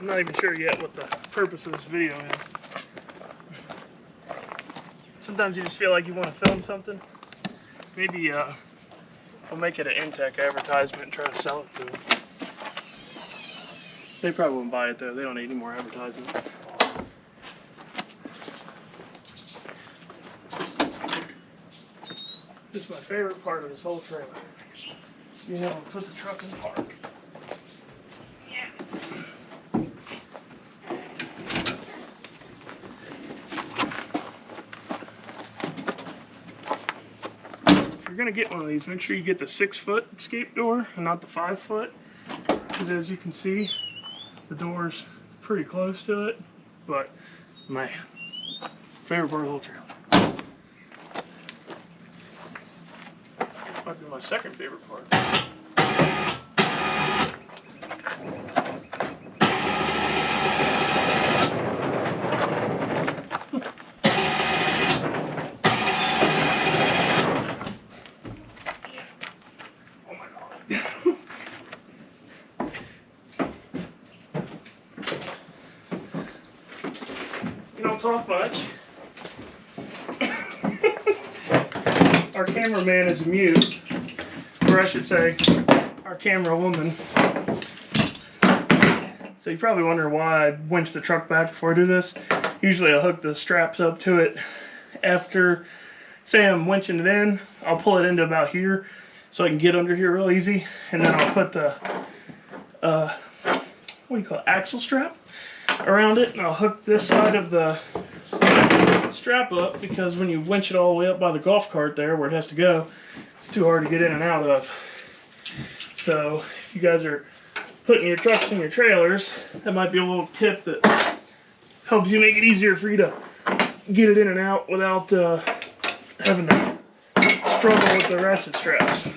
I'm not even sure yet what the purpose of this video is. Sometimes you just feel like you want to film something. Maybe I'll make it an Intech advertisement and try to sell it to them. They probably won't buy it though. They don't need any more advertising. This is my favorite part of this whole trailer. Being able to put the truck in park. If you're gonna get one of these, make sure you get the 6-foot escape door and not the 5-foot. Because as you can see, the door's pretty close to it. But man, favorite part of the whole trailer. Might be my second favorite part. Oh my God. You don't talk much. Our cameraman is mute, or I should say, our camera woman. So you're probably wondering why I winch the truck back before I do this. Usually I'll hook the straps up to it after, say I'm winching it in, I'll pull it into about here so I can get under here real easy. And then I'll put the, what do you call it, axle strap around it. And I'll hook this side of the strap up, because when you winch it all the way up by the golf cart there where it has to go, it's too hard to get in and out of. So if you guys are putting your trucks in your trailers, that might be a little tip that helps you make it easier for you to get it in and out without having to struggle with the ratchet straps.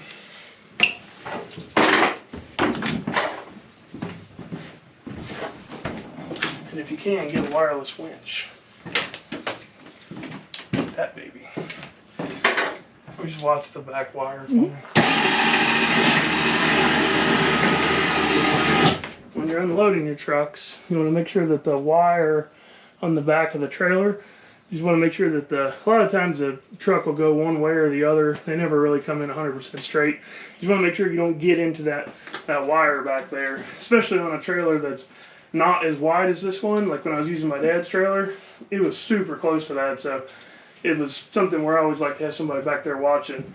And if you can, get a wireless winch. That baby. We just watch the back wire for me. When you're unloading your trucks, you want to make sure that the wire on the back of the trailer, you just want to make sure that a lot of times the truck will go one way or the other. They never really come in 100% straight. You just want to make sure you don't get into that wire back there, especially on a trailer that's not as wide as this one. Like when I was using my dad's trailer, it was super close to that, so it was something where I always like to have somebody back there watching.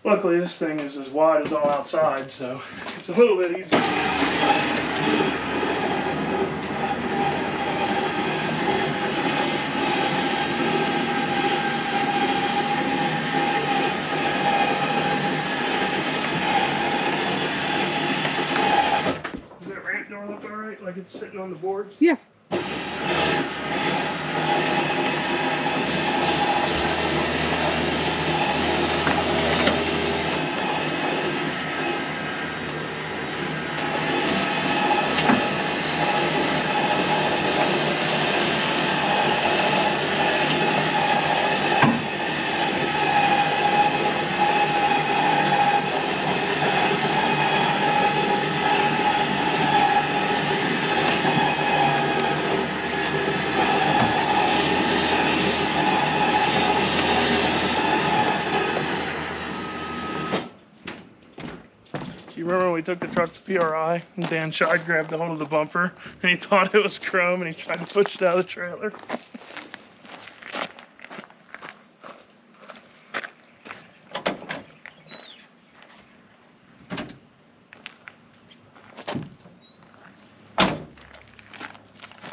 Luckily this thing is as wide as all outside, so it's a little bit easier. Does that ramp door look alright? Like it's sitting on the boards? Yeah. You remember when we took the truck to PRI and Dan Scheid grabbed a hold of the bumper and he thought it was chrome and he tried to push it out of the trailer?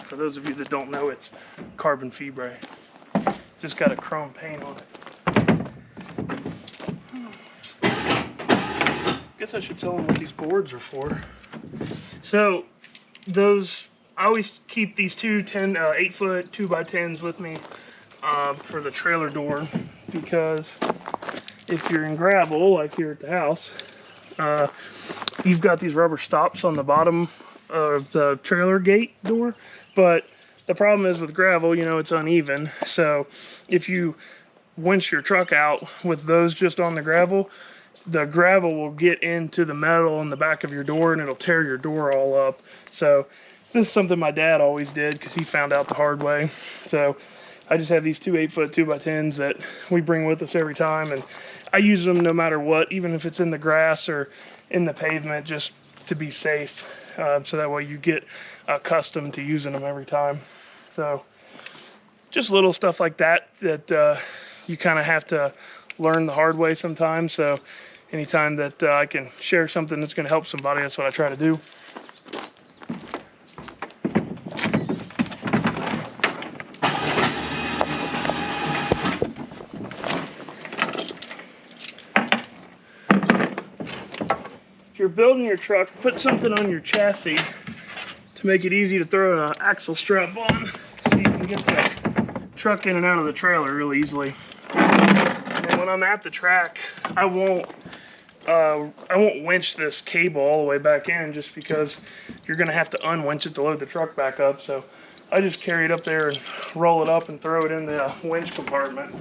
For those of you that don't know, it's carbon fibre. It's just got a chrome paint on it. Guess I should tell them what these boards are for. So those, I always keep these 8-foot 2x10s with me for the trailer door, because if you're in gravel like here at the house, you've got these rubber stops on the bottom of the trailer gate door, but the problem is with gravel, you know, it's uneven. So if you winch your truck out with those just on the gravel will get into the metal in the back of your door and it'll tear your door all up. So This is something my dad always did because he found out the hard way. So I just have these two 8-foot 2x10s that we bring with us every time, and I use them no matter what, even if it's in the grass or in the pavement, just to be safe. So that way you get accustomed to using them every time. So just little stuff like that you kind of have to learn the hard way sometimes. So anytime that I can share something that's going to help somebody, that's what I try to do. If you're building your truck, put something on your chassis to make it easy to throw an axle strap on, so you can get the truck in and out of the trailer really easily. And when I'm at the track, I won't winch this cable all the way back in, just because you're going to have to unwinch it to load the truck back up. So I just carry it up there and roll it up and throw it in the winch compartment.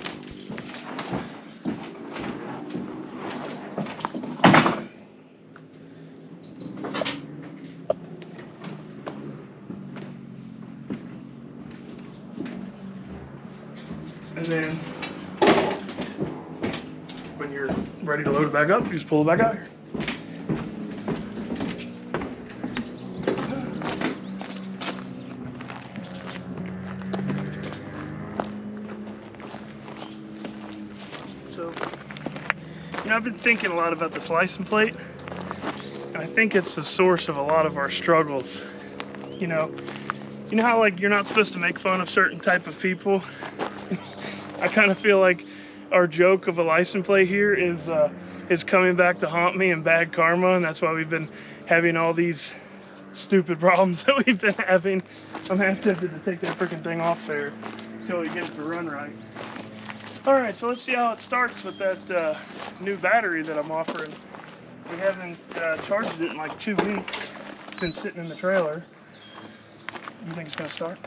And then when you're ready to load it back up, you just pull it back out here. So, you know, I've been thinking a lot about this license plate, and I think it's the source of a lot of our struggles. You know how, like, you're not supposed to make fun of certain type of people? I kind of feel like our joke of a license plate here is coming back to haunt me in bad karma, and that's why we've been having all these stupid problems that we've been having. I'm half tempted to take that freaking thing off there until we get it to run right. All right, so let's see how it starts with that new battery that I'm offering. We haven't charged it in like 2 weeks. It's been sitting in the trailer. You think it's gonna start?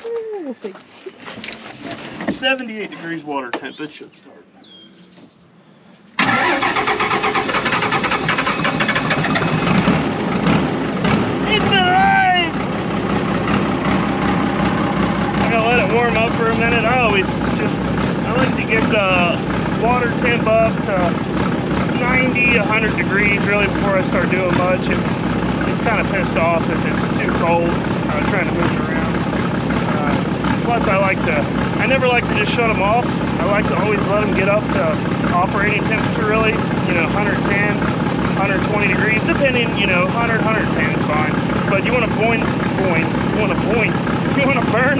We'll see. 78 degrees water temp, it should start. It's alive! I'm gonna let it warm up for a minute. I like to get the water temp up to 90, 100 degrees really before I start doing much. It's kind of pissed off if it's too cold trying to move it around. Plus I never like to just shut them off. I like to always let them get up to operating temperature really, 110, 120 degrees, depending, 100, 110 is fine. But you want to burn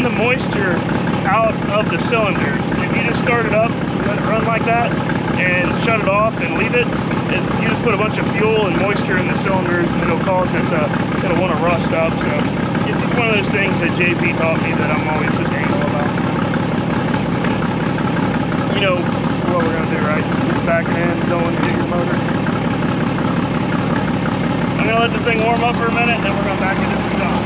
the moisture out of the cylinders. If you just start it up, let it run like that, and shut it off and leave it, you just put a bunch of fuel and moisture in the cylinders, and it'll cause it'll want to rust up. So it's just one of those things that JP taught me that I'm always just anal about. You know what we're gonna do, right? Back it in, going to your motor. I'm gonna let this thing warm up for a minute, and then we're gonna back it into the top.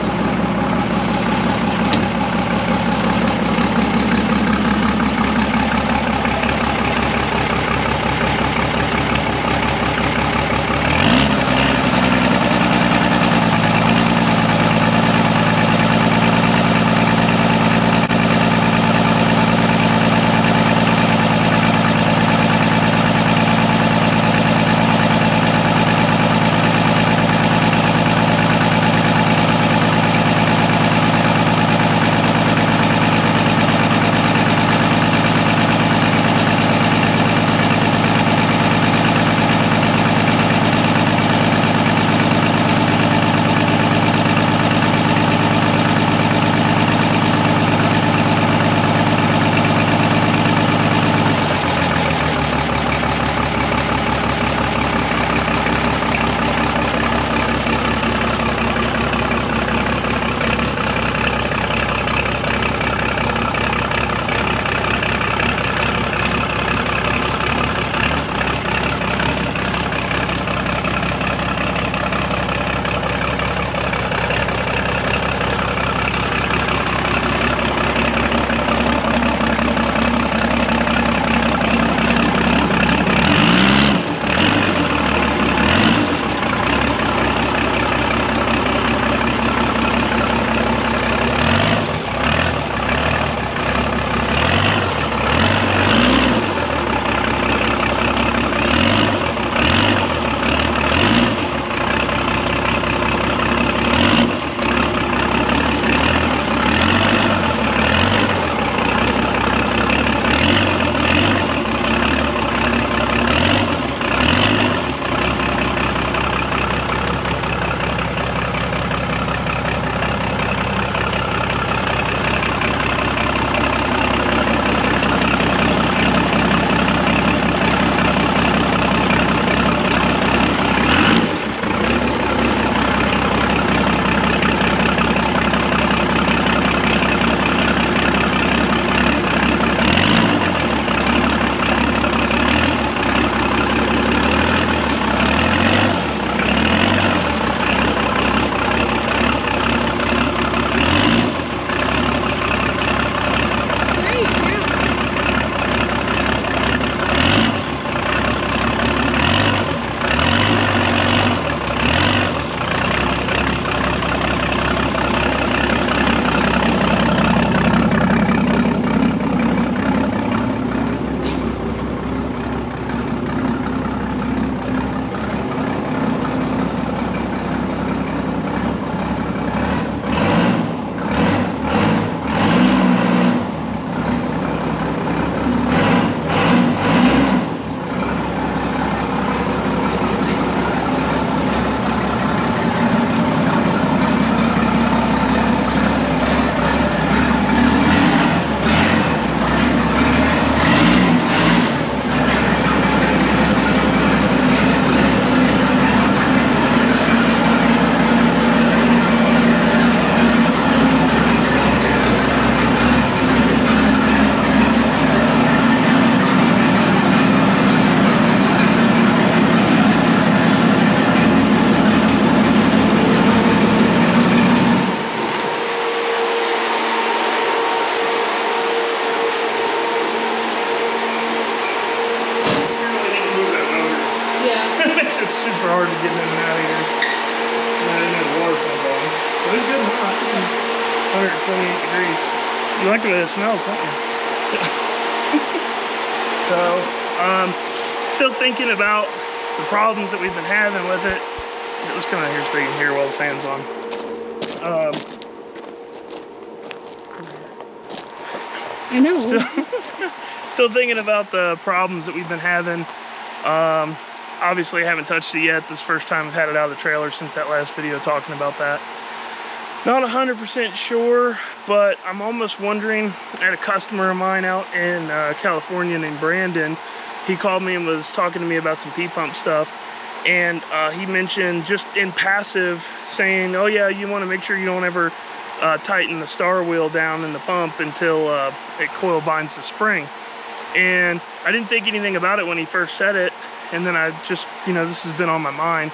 super hard to get in and out of here. And I didn't have the water pump on. So it's good and hot. It was 128 degrees. You like the way it smells, don't you? So, still thinking about the problems that we've been having with it. Let's come out here so you can hear while the fan's on. I know. Still thinking about the problems that we've been having. Obviously, I haven't touched it yet. This is the first time I've had it out of the trailer since that last video talking about that. Not 100% sure, but I'm almost wondering. I had a customer of mine out in California named Brandon. He called me and was talking to me about some P-pump stuff. And he mentioned just in passive saying, oh yeah, you want to make sure you don't ever tighten the star wheel down in the pump until it coil binds the spring. And I didn't think anything about it when he first said it. And then I just, you know, this has been on my mind.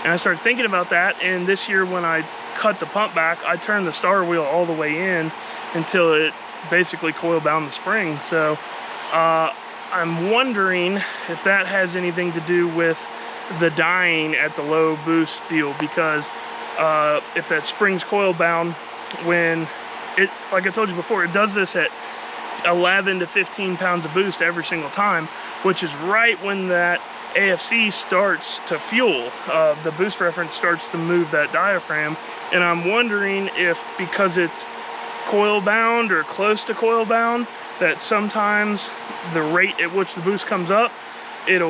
And I started thinking about that. And this year when I cut the pump back, I turned the star wheel all the way in until it basically coil bound the spring. So I'm wondering if that has anything to do with the dying at the low boost deal, because if that spring's coil bound, when it, like I told you before, it does this at 11 to 15 pounds of boost every single time, which is right when that AFC starts to fuel. The boost reference starts to move that diaphragm, and I'm wondering if because it's coil bound or close to coil bound, that sometimes the rate at which the boost comes up, it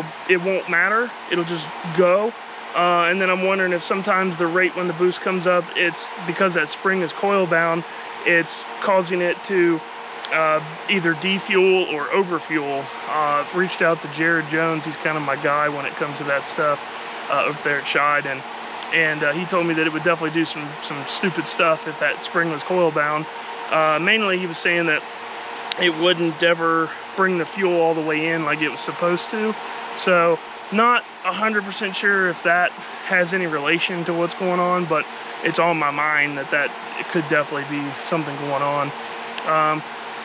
won't matter, it'll just go. And then I'm wondering if sometimes the rate when the boost comes up, it's because that spring is coil bound, it's causing it to either defuel or overfuel. Reached out to Jared Jones, he's kind of my guy when it comes to that stuff up there at Scheid, and he told me that it would definitely do some stupid stuff if that spring was coil bound. Mainly he was saying that it wouldn't ever bring the fuel all the way in like it was supposed to. So not 100% sure if that has any relation to what's going on, but it's on my mind that it could definitely be something going on.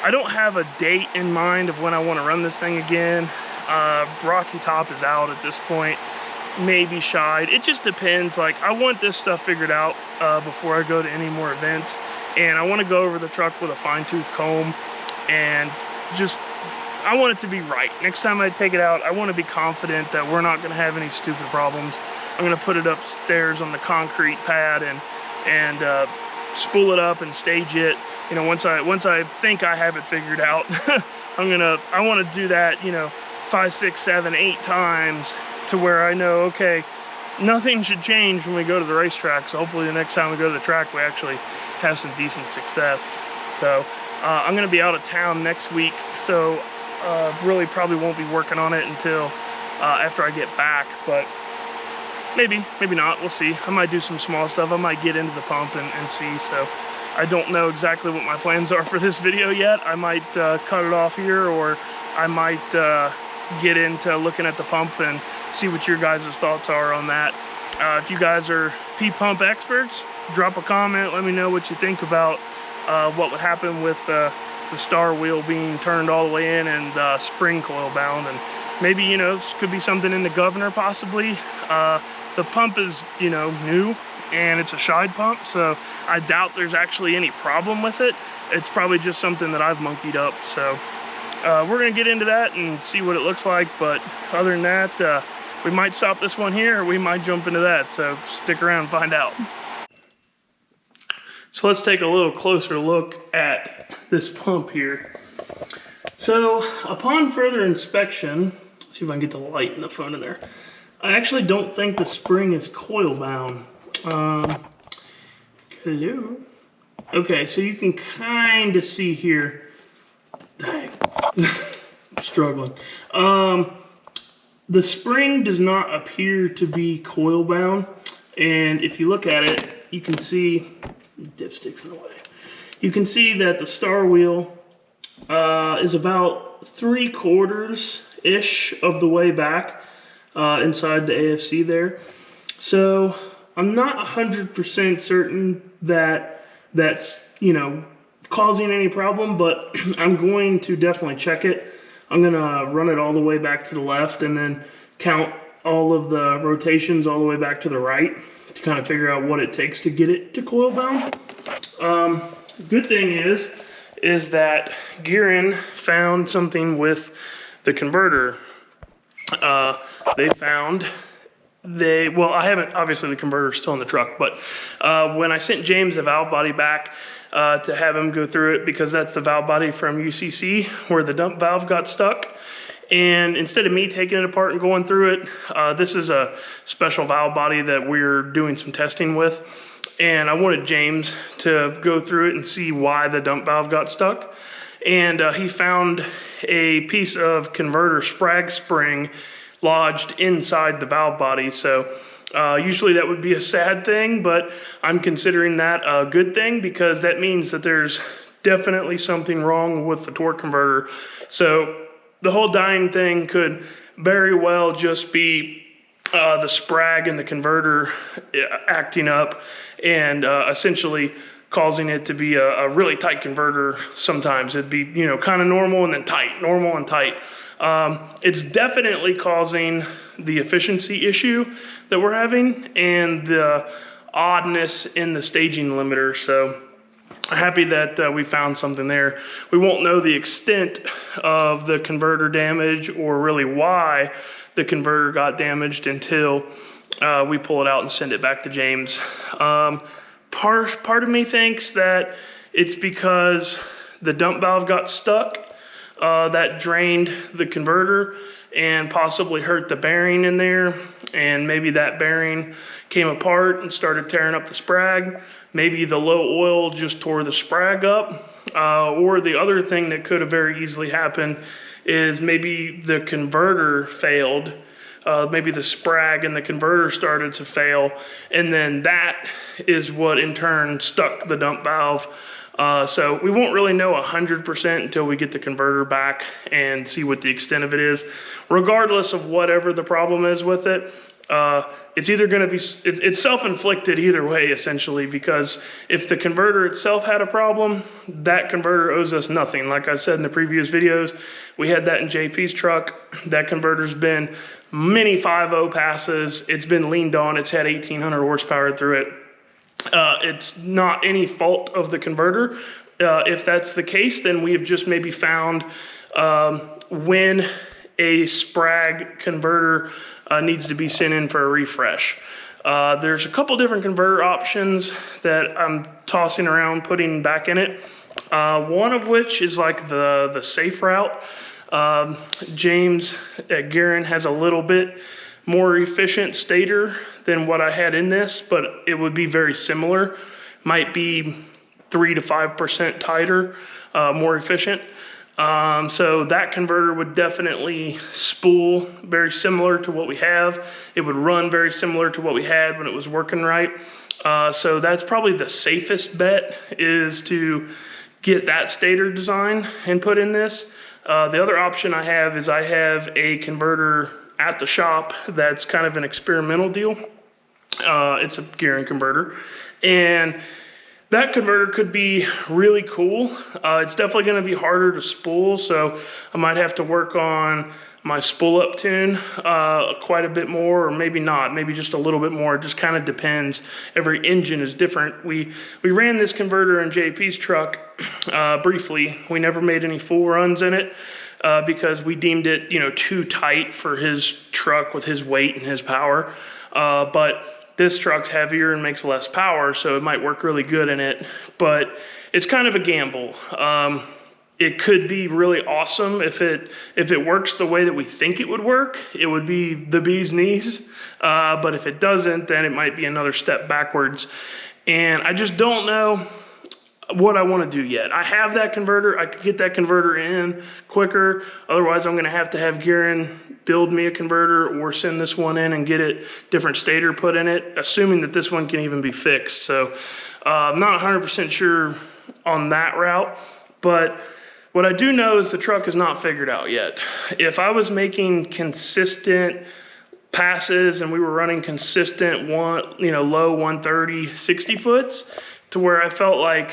I don't have a date in mind of when I want to run this thing again. Rocky Top is out at this point, maybe Scheid. It just depends. Like, I want this stuff figured out before I go to any more events, and I want to go over the truck with a fine-tooth comb, and just, I want it to be right. Next time I take it out, I want to be confident that we're not going to have any stupid problems. I'm going to put it upstairs on the concrete pad and spool it up and stage it. You know, once I think I have it figured out, I want to do that, you know, 5, 6, 7, 8 times to where I know, okay, nothing should change when we go to the racetrack. So hopefully the next time we go to the track, we actually have some decent success. So I'm going to be out of town next week, so really probably won't be working on it until after I get back, but maybe not, we'll see. I might do some small stuff. I might get into the pump and see. So I don't know exactly what my plans are for this video yet. I might cut it off here, or I might get into looking at the pump and see what your guys' thoughts are on that. If you guys are P-pump experts, drop a comment, let me know what you think about what would happen with the star wheel being turned all the way in and spring coil bound. And maybe, you know, this could be something in the governor possibly. The pump is, you know, new, and it's a Scheid pump, so I doubt there's actually any problem with it. It's probably just something that I've monkeyed up. So we're gonna get into that and see what it looks like, but other than that, we might stop this one here, or we might jump into that, so stick around and find out. So let's take a little closer look at this pump here. So upon further inspection, let's see if I can get the light in the front of there. I actually don't think the spring is coil bound. Hello. Okay, so you can kind of see here. Dang, I'm struggling. The spring does not appear to be coil bound, and if you look at it, you can see dipsticks in the way. You can see that the star wheel is about 3/4-ish of the way back inside the AFC there. So I'm not 100% certain that that's, you know, causing any problem, but I'm going to definitely check it. I'm gonna run it all the way back to the left and then count all of the rotations all the way back to the right to kind of figure out what it takes to get it to coil bound. Good thing is that Gearin found something with the converter. They found well, I haven't, obviously the converter's still in the truck, but when I sent James the valve body back to have him go through it, because that's the valve body from UCC where the dump valve got stuck. And instead of me taking it apart and going through it, this is a special valve body that we're doing some testing with. And I wanted James to go through it and see why the dump valve got stuck. And he found a piece of converter sprag spring lodged inside the valve body. So usually that would be a sad thing, but I'm considering that a good thing because that means that there's definitely something wrong with the torque converter. So the whole dying thing could very well just be the sprag and the converter acting up and essentially causing it to be a really tight converter. Sometimes it'd be, you know, kind of normal and then tight, normal and tight. It's definitely causing the efficiency issue that we're having and the oddness in the staging limiter. So happy that we found something there. We won't know the extent of the converter damage or really why the converter got damaged until we pull it out and send it back to James. Part of me thinks that it's because the dump valve got stuck. That drained the converter and possibly hurt the bearing in there, and maybe that bearing came apart and started tearing up the sprag. Maybe the low oil just tore the sprag up, or the other thing that could have very easily happened is maybe the converter failed. Maybe the sprag and the converter started to fail, and then that is what in turn stuck the dump valve. So we won't really know 100% until we get the converter back and see what the extent of it is. Regardless of whatever the problem is with it, it's either going to be, it's self-inflicted either way, essentially, because if the converter itself had a problem, that converter owes us nothing. Like I said in the previous videos, we had that in JP's truck. That converter's been many 5.0 passes. It's been leaned on. It's had 1,800 horsepower through it. It's not any fault of the converter. If that's the case, then we have just maybe found when a sprag converter needs to be sent in for a refresh. There's a couple different converter options that I'm tossing around putting back in it. One of which is like the safe route. James at Gearin has a little bit more efficient stator than what I had in this, but it would be very similar. Might be 3 to 5% tighter, more efficient. So that converter would definitely spool very similar to what we have. It would run very similar to what we had when it was working right. So that's probably the safest bet, is to get that stator design and put in this. The other option I have is I have a converter at the shop that's kind of an experimental deal. It's a Gearin converter, and that converter could be really cool. It's definitely going to be harder to spool, so I might have to work on my spool up tune quite a bit more, or maybe not, maybe just a little bit more. It just kind of depends. Every engine is different. We ran this converter in JP's truck briefly. We never made any full runs in it because we deemed it, you know, too tight for his truck with his weight and his power. But this truck's heavier and makes less power, so it might work really good in it, but it's kind of a gamble. It could be really awesome if it works the way that we think it would work. It would be the bee's knees, but if it doesn't, then it might be another step backwards. And I just don't know what I want to do yet. I have that converter. I could get that converter in quicker. Otherwise, I'm going to have Gearin build me a converter or send this one in and get it different stator put in it, assuming that this one can even be fixed. So I'm not 100% sure on that route, but what I do know is the truck is not figured out yet. If I was making consistent passes and we were running consistent low 130, 60 foots to where I felt like,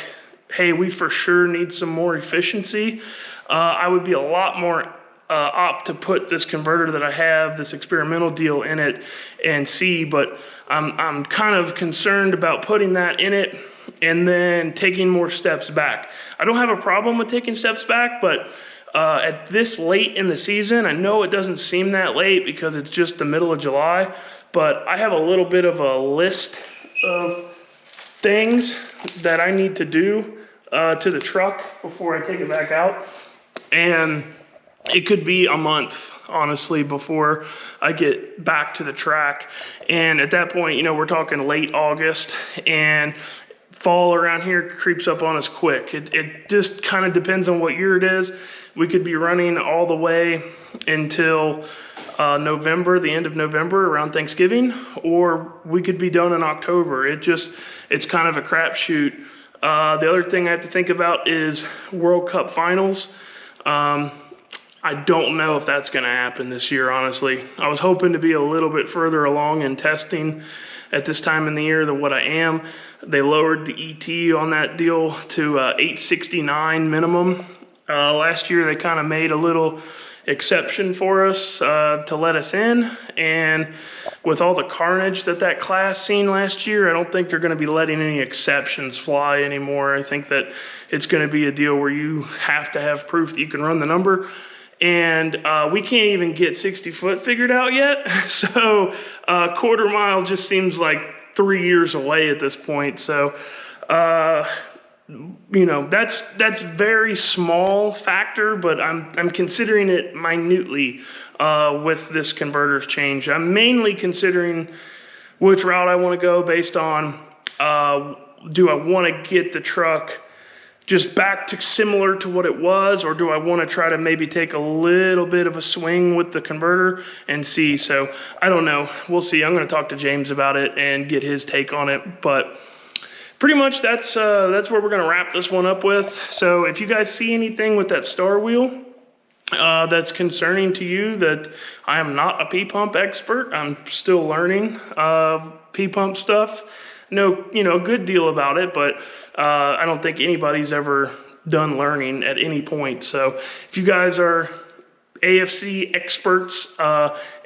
hey, we for sure need some more efficiency, I would be a lot more opt to put this converter that I have, this experimental deal in it, and see. But I'm kind of concerned about putting that in it and then taking more steps back. I don't have a problem with taking steps back, but at this late in the season, I know it doesn't seem that late because it's just the middle of July, but I have a little bit of a list of things that I need to do to the truck before I take it back out. And it could be a month, honestly, before I get back to the track. And at that point, you know, we're talking late August, and fall around here creeps up on us quick. It just kind of depends on what year it is. We could be running all the way until November, the end of November, around Thanksgiving, or we could be done in October. It's kind of a crapshoot. The other thing I have to think about is World Cup finals. I don't know if that's going to happen this year, honestly. I was hoping to be a little bit further along in testing at this time in the year than what I am. They lowered the ET on that deal to 869 minimum. Last year, they kind of made a little exception for us to let us in. And with all the carnage that class seen last year, I don't think they're going to be letting any exceptions fly anymore. I think that it's going to be a deal where you have to have proof that you can run the number. And we can't even get 60 foot figured out yet. So quarter mile just seems like 3 years away at this point. So, you know, that's very small factor, but I'm considering it minutely with this converter's change. I'm mainly considering which route I want to go based on, do I want to get the truck just back to similar to what it was, or do I want to try to maybe take a little bit of a swing with the converter and see? So I don't know. We'll see. I'm going to talk to James about it and get his take on it. But pretty much that's where we're going to wrap this one up with. So if you guys see anything with that star wheel that's concerning to you, that I am not a P-pump expert. I'm still learning P-pump stuff. No, you know, good deal about it, but I don't think anybody's ever done learning at any point. So if you guys are AFC experts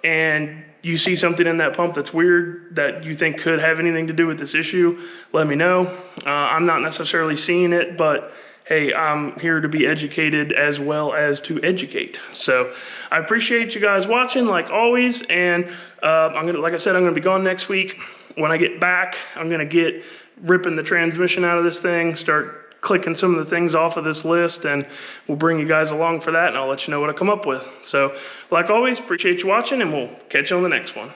and you see something in that pump that's weird that you think could have anything to do with this issue, let me know. I'm not necessarily seeing it, but hey, I'm here to be educated as well as to educate. So I appreciate you guys watching, like always, and like I said, I'm gonna be gone next week. When I get back, I'm gonna get ripping the transmission out of this thing, start clicking some of the things off of this list, and we'll bring you guys along for that, and I'll let you know what I come up with. So, like always, appreciate you watching, and we'll catch you on the next one.